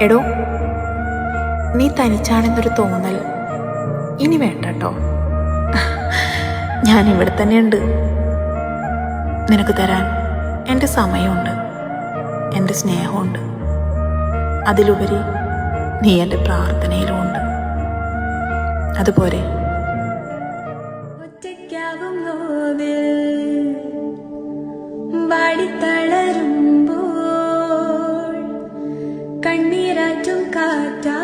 എടോ, നീ തനിച്ചാണെന്നൊരു തോന്നൽ ഇനി വേണ്ട കേട്ടോ. ഞാൻ ഇവിടെ തന്നെയുണ്ട്. നിനക്ക് തരാൻ എൻ്റെ സമയമുണ്ട്, എൻ്റെ സ്നേഹമുണ്ട്. അതിലുപരി നീ എൻ്റെ പ്രാർത്ഥനയിലുമുണ്ട്. അതുപോലെ ഒറ്റയ്ക്കാവും നോവിൽ വാടിത്തളരുമ്പോൾ കണ്ണീരാറ്റും കാറ്റാ